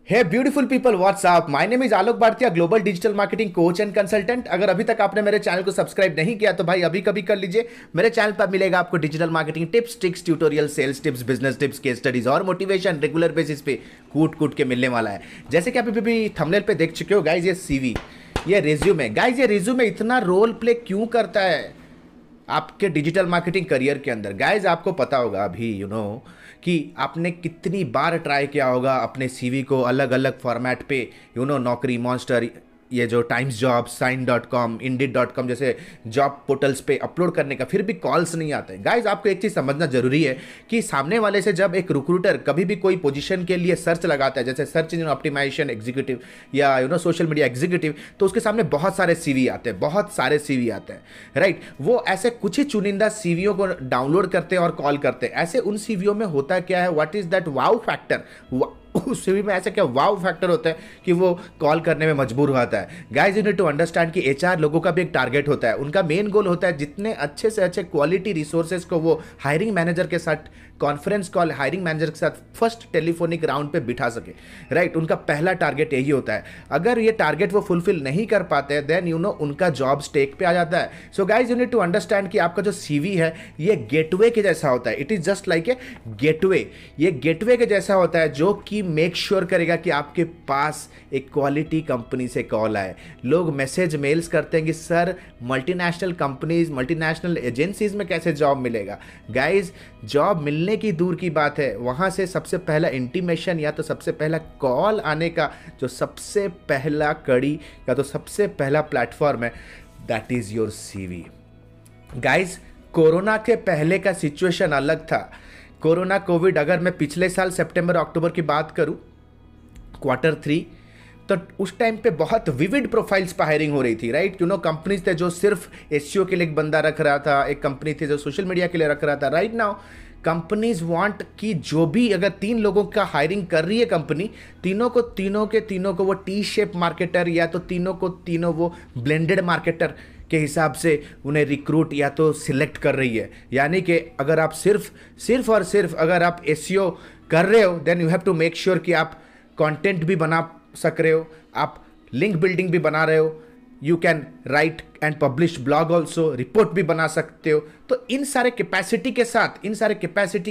Hey beautiful people, what's up. My name is Alok Bharatiya, global digital marketing coach and consultant. अगर अभी तक आपने मेरे चैनल को सब्सक्राइब नहीं किया तो भाई अभी कभी कर लीजिए। मेरे चैनल पर मिलेगा आपको digital marketing tips, tricks, tutorial, sales tips, business tips, case studies और मोटिवेशन रेगुलर बेसिस पे कूट कूट के मिलने वाला है। जैसे कि आप अभी थंबनेल पे देख चुके हो गाइज, ये सीवी, ये रिज्यूमे। गाइज ये रिज्यूमे इतना रोल प्ले क्यों करता है आपके डिजिटल मार्केटिंग करियर के अंदर? गाइज आपको पता होगा अभी कि आपने कितनी बार ट्राई किया होगा अपने सीवी को अलग अलग फॉर्मेट पे, नौकरी मॉन्स्टर, ये जो टाइम्स जॉब, साइन.com, इंडिड.com जैसे जॉब पोर्टल्स पे अपलोड करने का, फिर भी कॉल्स नहीं आते हैं। गाइज आपको एक चीज़ समझना जरूरी है कि सामने वाले से जब एक रिक्रूटर कभी भी कोई पोजीशन के लिए सर्च लगाता है, जैसे सर्च इंजन ऑप्टिमाइजेशन एग्जीक्यूटिव या सोशल मीडिया एग्जीक्यूटिव, तो उसके सामने बहुत सारे सीवी आते हैं, बहुत सारे सीवी आते हैं, राइट। वो ऐसे कुछ ही चुनिंदा सीवीओ को डाउनलोड करते हैं और कॉल करते हैं। ऐसे उन सीवीओ में होता क्या है, what is that wow factor? उस सीवी में ऐसा क्या वाव फैक्टर होता है कि वो कॉल करने में मजबूर होता है? Guys you need to understand कि एचआर लोगों का भी एक टारगेट होता है। उनका मेन गोल होता है जितने अच्छे से अच्छे क्वालिटी रिसोर्सेज को वो हायरिंग मैनेजर के साथ कॉन्फ्रेंस कॉल, हायरिंग मैनेजर के साथ फर्स्ट टेलीफोनिक राउंड पे बिठा सके, राइट। उनका पहला टारगेट यही होता है। अगर ये टारगेट वो फुलफिल नहीं कर पाते देन उनका जॉब स्टेक पे आ जाता है। So guys you need to understand कि आपका जो सीवी है ये गेटवे के जैसा होता है। It is just like a gateway. ये गेटवे के जैसा होता है जो कि मेक श्योर करेगा कि आपके पास एक क्वालिटी कंपनी से कॉल आए। लोग मैसेज मेल्स करते हैं कि sir multinational companies, multinational agencies में कैसे जॉब मिलेगा? गाइज जॉब मिलने की दूर की बात है, वहां से सबसे पहला इंटीमेशन या तो सबसे पहला कॉल आने का जो सबसे पहला कड़ी या तो सबसे पहला प्लेटफॉर्म है, that is your CV. Guys corona के पहले का सिचुएशन अलग था। कोरोना कोविड, अगर मैं पिछले साल सितंबर अक्टूबर की बात करूं, Q3, तो उस टाइम पे बहुत विविड प्रोफाइल्स पर हायरिंग हो रही थी, राइट। कंपनीज थे जो सिर्फ एसईओ के लिए एक बंदा रख रहा था, एक कंपनी थी जो सोशल मीडिया के लिए रख रहा था। राइट नाउ कंपनीज वांट कि जो भी अगर 3 लोगों का हायरिंग कर रही है कंपनी, तीनों को वो टी शेप मार्केटर या तो तीनों वो ब्लेंडेड मार्केटर के हिसाब से उन्हें रिक्रूट या तो सिलेक्ट कर रही है। यानी कि अगर आप सिर्फ अगर आप एसईओ कर रहे हो then you have to make sure कि आप कंटेंट भी बना सक रहे हो, आप लिंक बिल्डिंग भी बना रहे हो, you can write and publish blog also, report भी बना सकते हो। तो इन सारे कैपेसिटी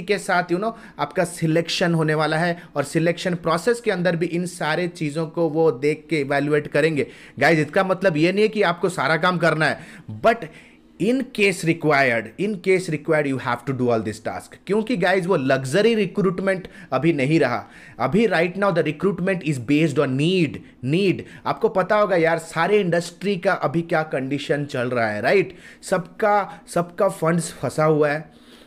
के साथ आपका सिलेक्शन होने वाला है और सिलेक्शन प्रोसेस के अंदर भी इन सारे चीज़ों को वो देख के इवैल्यूएट करेंगे। गाइज इसका मतलब ये नहीं है कि आपको सारा काम करना है, but in case required you have to do all this task. क्योंकि गाइज वो लग्जरी रिक्रूटमेंट अभी नहीं रहा। अभी right now the recruitment is based on need. आपको पता होगा यार सारे इंडस्ट्री का अभी क्या कंडीशन चल रहा है, राइट। सबका फंड्स फंसा हुआ है,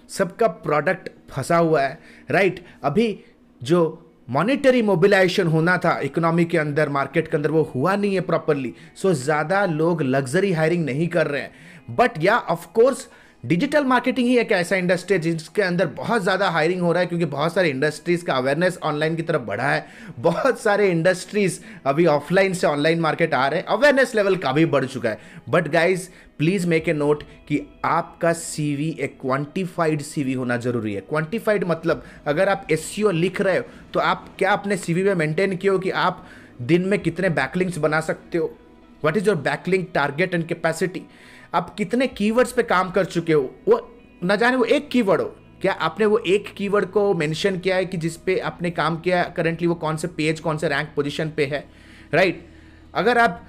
सबका प्रोडक्ट फंसा हुआ है, राइट। अभी जो मॉनेटरी मोबिलाइजेशन होना था इकोनॉमी के अंदर, मार्केट के अंदर, वो हुआ नहीं है प्रॉपरली। सो ज़्यादा लोग लग्जरी हायरिंग नहीं कर रहे हैं। बट या ऑफ कोर्स डिजिटल मार्केटिंग ही एक ऐसा इंडस्ट्री है जिसके अंदर बहुत ज़्यादा हायरिंग हो रहा है, क्योंकि बहुत सारे इंडस्ट्रीज़ का अवेयरनेस ऑनलाइन की तरफ बढ़ा है। बहुत सारे इंडस्ट्रीज़ अभी ऑफलाइन से ऑनलाइन मार्केट आ रहे हैं, अवेयरनेस लेवल काफ़ी बढ़ चुका है। But guys please make a note कि आपका सीवी एक क्वांटिफाइड सीवी होना जरूरी है। क्वांटिफाइड मतलब अगर आप एसईओ लिख रहे हो तो आप क्या अपने सीवी में मेंटेन किए हो कि आप दिन में कितने बैकलिंक्स बना सकते हो, what is your backlink target and capacity, आप कितने कीवर्ड्स पे काम कर चुके हो। वो न जाने वो एक कीवर्ड हो, क्या आपने वो एक कीवर्ड को मेंशन किया है कि जिस पे आपने काम किया, करंटली वो कौन से पेज, कौन से रैंक पोजीशन पे है, राइट। अगर आप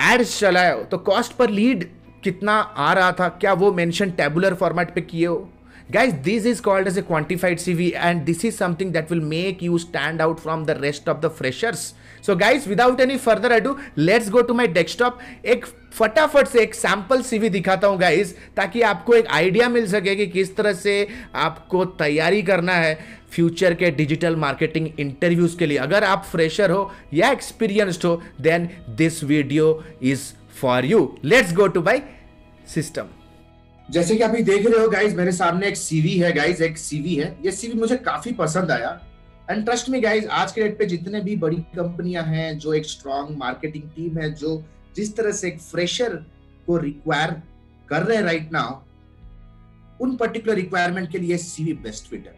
एड्स चलाए हो तो कॉस्ट पर लीड कितना आ रहा था, क्या वो मेंशन टेबुलर फॉर्मेट पे किए हो? Guys, this is called as a quantified CV and this is something that will make you stand out from the rest of the freshers. So guys, without any further ado, let's go to my desktop. एक फटाफट से एक sample CV दिखाता हूं guys, ताकि आपको एक idea मिल सके कि किस तरह से आपको तैयारी करना है फ्यूचर के डिजिटल मार्केटिंग इंटरव्यूज के लिए। अगर आप फ्रेशर हो या एक्सपीरियंस्ड हो then this video is for you. Let's go to my system. जैसे कि आप देख रहे हो गाइज, मेरे सामने एक सीवी है गाइज, एक सीवी है। ये सीवी मुझे काफी पसंद आया एंड ट्रस्ट मी गाइज, आज के डेट पे जितने भी बड़ी कंपनियां हैं जो एक स्ट्रॉन्ग मार्केटिंग टीम है, जो जिस तरह से एक फ्रेशर को रिक्वायर कर रहे हैं राइट नाउ, उन पर्टिकुलर रिक्वायरमेंट के लिए सीवी बेस्ट फिट है।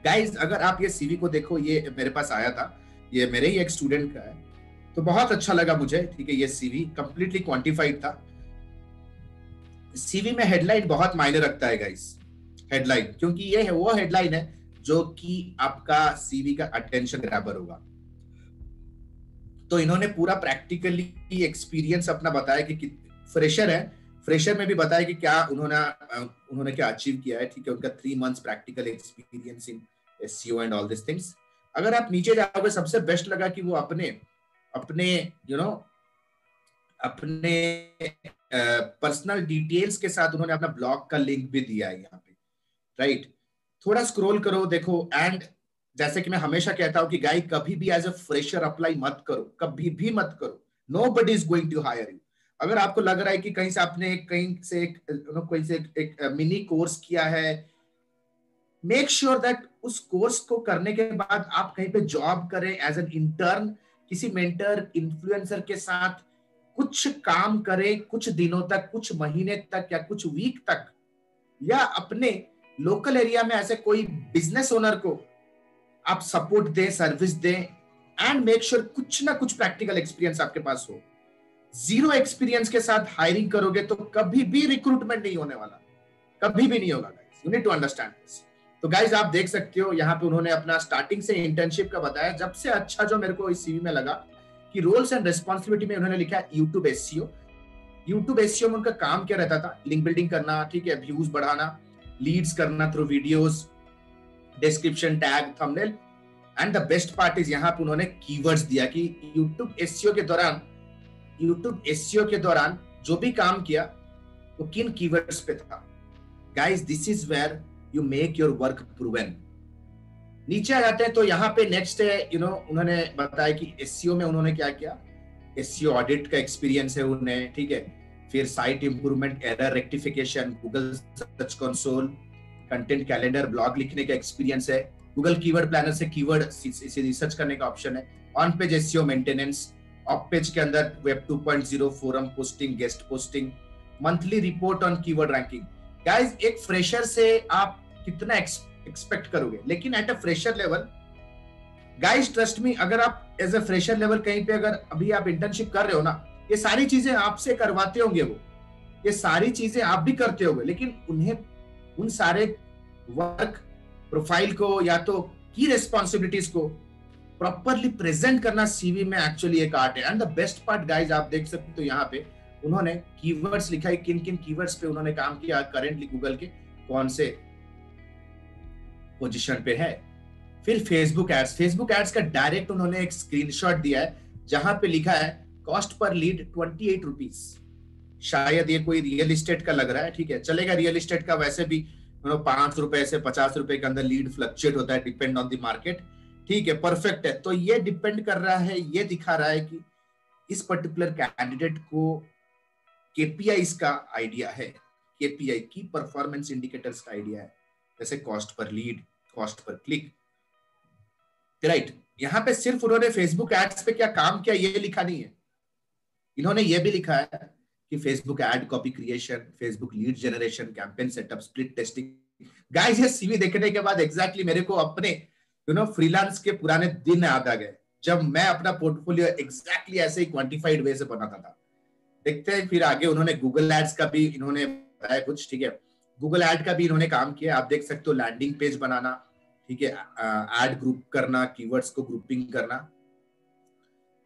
गाइज अगर आप ये सीवी को देखो, ये मेरे पास आया था, ये मेरे ही एक स्टूडेंट का है, तो बहुत अच्छा लगा मुझे, ठीक है। ये सीवी कंप्लीटली क्वांटिफाइड था। सीवी में हेडलाइन बहुत मायने रखता है गाइस, हेडलाइन, क्योंकि ये है वो हेडलाइन है जो कि आपका सीवी का अटेंशन ग्रैबर होगा। तो इन्होंने पूरा प्रैक्टिकली एक्सपीरियंस अपना बताया कि फ्रेशर है, फ्रेशर में भी बताया कि क्या उन्होंने क्या अचीव किया है, ठीक है। उनका 3 months practical experience in SEO and all this things. अगर आप नीचे जाओगे, सबसे बेस्ट लगा कि वो अपने अपने पर्सनल डिटेल्स के साथ उन्होंने अपना ब्लॉग का लिंक भी दिया है यहाँ पे, राइट। थोड़ा स्क्रॉल करो, देखो। एंड जैसे कि मैं हमेशा कहता हूं कि गाय कभी भी एज अ फ्रेशर अप्लाई मत करो, कभी भी मत करो। Nobody is going to hire you. अगर आपको लग रहा है कि कहीं से आपने कोई से एक मिनी कोर्स किया है, मेक श्योर दैट उस कोर्स को करने के बाद आप कहीं पे जॉब करें एज एन इंटर्न, किसी मेंटर इन्फ्लुएंसर के साथ कुछ काम करें, कुछ दिनों तक, कुछ महीने तक या कुछ वीक तक, या अपने लोकल एरिया में ऐसे कोई बिजनेस ओनर को आप सपोर्ट दें, सर्विस दें, एंड मेक श्योर कुछ ना कुछ प्रैक्टिकल एक्सपीरियंस आपके पास हो। जीरो एक्सपीरियंस के साथ हायरिंग करोगे तो कभी भी रिक्रूटमेंट नहीं होने वाला, कभी भी नहीं होगा guys. You need to understand this. तो गाइस आप देख सकते हो यहाँ पे उन्होंने अपना स्टार्टिंग से इंटर्नशिप का बताया। जब से अच्छा जो मेरे को इस सीवी में लगा कि रोल्स एंड रिस्पॉन्सिबिलिटी में उन्होंने लिखा है यूट्यूब एसईओ। यूट्यूब एसईओ में उनका काम क्या रहता था? लिंक बिल्डिंग करना, ठीक है, व्यूज बढ़ाना, लीड्स करना through videos, description, tag, thumbnail. And the best part is यहाँ पे उन्होंने कीवर्ड्स दिया कि यूट्यूब एसईओ के दौरान जो भी काम किया वो किन कीवर्ड्स पे था। Guys this is where you make your work proven. नीचे आ जाते हैं तो यहाँ पे नेक्स्ट है, उन्होंने बताया कि एसईओ में उन्होंने क्या किया। एसईओ ऑडिट का एक्सपीरियंस है उन्हें, ठीक है। फिर site improvement, error rectification, Google search console, content calendar, blog लिखने का एक्सपीरियंस है। गूगल कीवर्ड प्लानर से कीवर्ड रिसर्च करने का ऑप्शन है। On page SEO maintenance, of page के अंदर web 2.0, forum posting, guest posting, monthly report on keyword ranking. Guys एक फ्रेशर से आप कितना एक्सपेक्ट करोगे, लेकिन at a fresher level guys trust me, अगर आप एज अ फ्रेशर लेवल कहीं पे अगर अभी आप इंटर्नशिप कर रहे हो ना, ये सारी चीजें आपसे करवाते होंगे, वो ये सारी चीजें आप भी करते होंगे, लेकिन उन्हें उन सारे वर्क प्रोफाइल को या तो की रिस्पॉन्सिबिलिटीज को प्रॉपरली प्रेजेंट करना सीवी में एक्चुअली एक आर्ट है। And the best part guys आप देख सकते हो, तो यहाँ पे उन्होंने कीवर्ड्स लिखा है, किन किन कीवर्ड्स पे उन्होंने काम किया, करेंटली गूगल के कौन से पोजीशन पे है। फिर फेसबुक एड्स का डायरेक्ट उन्होंने एक स्क्रीनशॉट दिया है जहां पे लिखा है कॉस्ट पर लीड 28 रुपीज। शायद ये कोई रियल एस्टेट का लग रहा है, ठीक है, चलेगा। रियल एस्टेट का वैसे भी 5 रुपए से 50 रुपए के अंदर लीड फ्लक्चुएट होता है, डिपेंड ऑन द मार्केट, ठीक है, परफेक्ट है। तो ये डिपेंड कर रहा है, ये दिखा रहा है कि इस पर्टिकुलर कैंडिडेट को केपीआई का आइडिया है, केपीआई की परफॉर्मेंस इंडिकेटर्स का आइडिया है, जैसे cost per lead, cost per click, right. यहाँ पे सिर्फ उन्होंने फेसबुक एड्स पे क्या काम किया ये लिखा नहीं है, इन्होंने ये भी लिखा है कि Facebook ad copy creation, Facebook lead generation, campaign setup, split testing. Guys ये सीवी देखने के बाद एग्जैक्टली मेरे को अपने फ्रीलांस के पुराने दिन याद आ गए, जब मैं अपना पोर्टफोलियो एग्जैक्टली ऐसे ही क्वांटिफाइड वे से बनाता था। देखते हैं फिर आगे उन्होंने गूगल एड्स का भी इन्होंने बताया कुछ, ठीक है। गूगल एड का भी इन्होंने काम किया, आप देख सकते हो, लैंडिंग पेज बनाना, ठीक है, एड ग्रुप करना, कीवर्ड्स को ग्रुपिंग करना,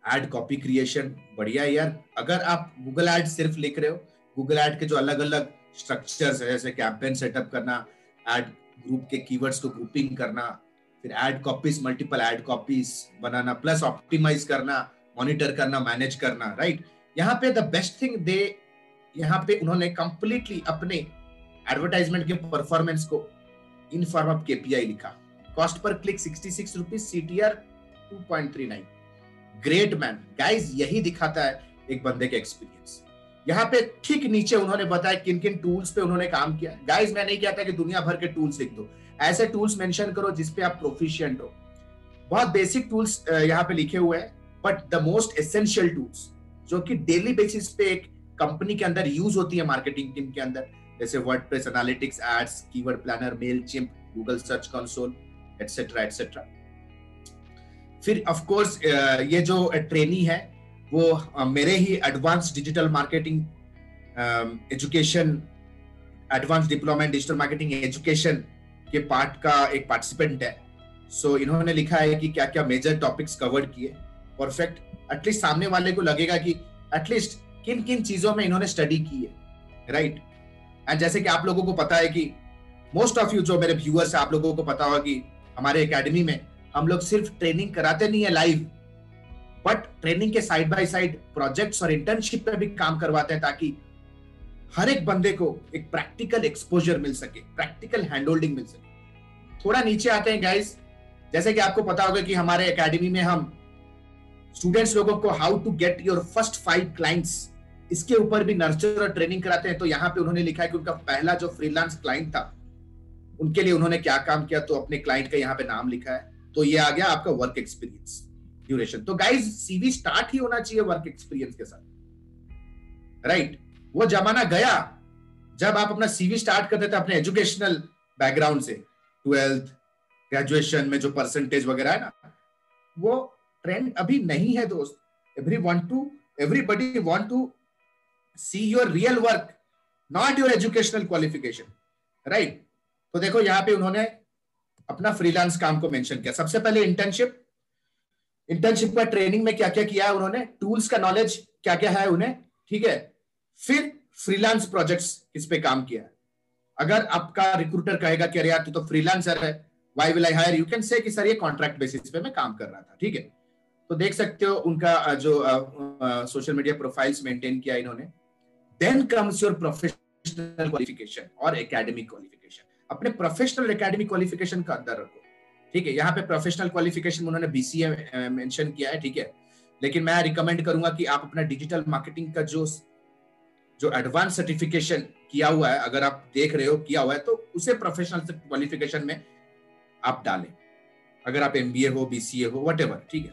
एड कॉपी क्रिएशन। बढ़िया यार, अगर आप गूगल एड सिर्फ लिख रहे हो, गूगल एड के जो अलग अलग स्ट्रक्चर्स है, जैसे कैंपेन सेटअप करना, एड ग्रुप के कीवर्ड्स को ग्रुपिंग करना, फिर ad copies, multiple ad copies बनाना, प्लस ऑप्टिमाइज करना, मॉनिटर करना, मैनेज करना, राइट। यहाँ पे द बेस्ट थिंग यहाँ पे उन्होंने कंप्लीटली अपने एडवर्टाइजमेंट के परफॉर्मेंस को इन फॉर्म ऑफ केपीआई लिखा। Cost per click 66 rupees, CTR 2.39। Great man. Guys यही दिखाता है एक बंदे के एक्सपीरियंस। यहाँ पे ठीक नीचे उन्होंने बताया किन किन टूल्स पे उन्होंने काम किया। गाइस मैं नहीं कहता कि दुनिया भर के टूल्स लिख दो, ऐसे टूल्स मेंशन करो जिसपे आप प्रोफिशिएंट हो। बहुत बेसिक टूल्स यहाँ पे लिखे हुए हैं, but the most essential tools जो कि डेली बेसिस पे एक कंपनी के अंदर यूज होती है मार्केटिंग टीम के अंदर, जैसे WordPress, analytics, ads, keyword planner, Mailchimp, Google search console, etcetera etcetera. फिर ऑफ कोर्स ये जो ट्रेनी है वो मेरे ही advance digital marketing education, advance diploma in digital marketing education के पार्ट का एक पार्टिसिपेंट है। सो इन्होंने लिखा है कि क्या क्या मेजर टॉपिक्स कवर किए। परफेक्ट, एटलीस्ट सामने वाले को लगेगा कि एटलीस्ट किन किन चीजों में इन्होंने स्टडी की है, राइट। एंड जैसे कि आप लोगों को पता है कि मोस्ट ऑफ यू जो मेरे व्यूअर्स है, आप लोगों को पता होगा कि हमारे एकेडमी में हम लोग सिर्फ ट्रेनिंग कराते नहीं है लाइव, बट ट्रेनिंग के साइड बाय साइड प्रोजेक्ट्स और इंटर्नशिप पे भी काम करवाते हैं, ताकि हर एक बंदे को एक प्रैक्टिकल एक्सपोजर मिल सके, प्रैक्टिकल हैंडहोल्डिंग मिल सके। थोड़ा नीचे आते हैं गाइस। जैसे कि आपको पता होगा कि हमारे एकेडमी में हम स्टूडेंट्स लोगों को how to get your first 5 clients, इसके ऊपर भी नर्चर और ट्रेनिंग कराते हैं। तो यहाँ पे उन्होंने लिखा है कि उनका पहला जो फ्रीलांस क्लाइंट था, उनके लिए उन्होंने क्या काम किया, तो अपने क्लाइंट का यहाँ पे नाम लिखा है। तो ये आ गया आपका वर्क एक्सपीरियंस ड्यूरेशन। तो गाइज सीवी स्टार्ट ही होना चाहिए वर्क एक्सपीरियंस के साथ, राइट। वो जमाना गया जब आप अपना सीवी स्टार्ट करते थे अपने एजुकेशनल बैकग्राउंड से, 12th ग्रेजुएशन में जो परसेंटेज वगैरह है ना, वो ट्रेंड अभी नहीं है दोस्त। Everybody want to see your real work, not your educational qualification, right. तो देखो यहाँ पे उन्होंने अपना फ्रीलांस काम को मेंशन किया। सबसे पहले इंटर्नशिप का ट्रेनिंग में क्या क्या किया है उन्होंने, टूल्स का नॉलेज क्या क्या है उन्हें, ठीक है। फिर फ्रीलांस प्रोजेक्ट्स किस पे काम किया है। अगर आपका रिक्रूटर कहेगा कि अरे यार तू तो फ्रीलांसर है, why will I hire you, can say कि सर ये कॉन्ट्रैक्ट बेसिस पे मैं काम कर रहा था, ठीक है। तो देख सकते हो उनका जो सोशल मीडिया प्रोफाइल्स मेंटेन किया इन्होंने। Then comes your professional qualification और एकेडमिक क्वालिफिकेशन। अपने प्रोफेशनल एकेडमिक क्वालिफिकेशन का अंदर रखो, ठीक है। यहाँ पे प्रोफेशनल क्वालिफिकेशन उन्होंने बीसीए मेंशन किया है, ठीक है। लेकिन मैं रिकमेंड करूंगा कि आप अपना डिजिटल मार्केटिंग का जो एडवांस सर्टिफिकेशन किया हुआ है, अगर आप देख रहे हो किया हुआ है, तो उसे प्रोफेशनल क्वालिफिकेशन में आप डालें। अगर आप एमबीए हो, बीसीए हो, व्हाटएवर, ठीक है।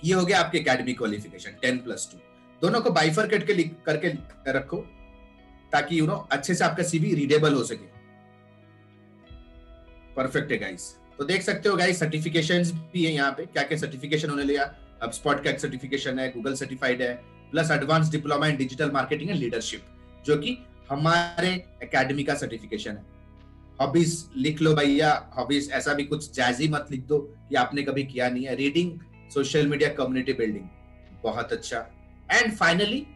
ये हो गया आपके एकेडमिक क्वालिफिकेशन 10+2। दोनों को बाइफरकेट करके रखो, ताकि अच्छे से आपका सीवी रीडेबल हो सके। परफेक्ट है गाइस। तो देख सकते हो गाइस सर्टिफिकेशंस भी है यहाँ पे, क्या क्या सर्टिफिकेशन उन्होंने लिया। HubSpot का सर्टिफिकेशन है, गूगल सर्टिफाइड है, plus advance diploma in digital marketing and leadership, जो कि हमारे एकेडमी का सर्टिफिकेशन है। हॉबीज लिख लो भैया, हॉबीज ऐसा भी कुछ जैजी मत लिख दो कि आपने कभी किया नहीं है। Reading, social media, community building, बहुत अच्छा। And finally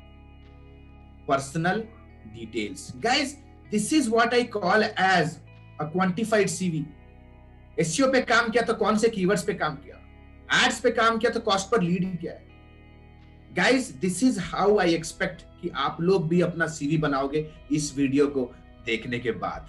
personal details. Guys this is what I call as a quantified CV. SEO पे काम किया तो कौन से कीवर्ड्स पे काम किया, एड्स पे काम किया तो कॉस्ट पर लीड क्या है। Guys this is how I expect कि आप लोग भी अपना सीवी बनाओगे इस वीडियो को देखने के बाद।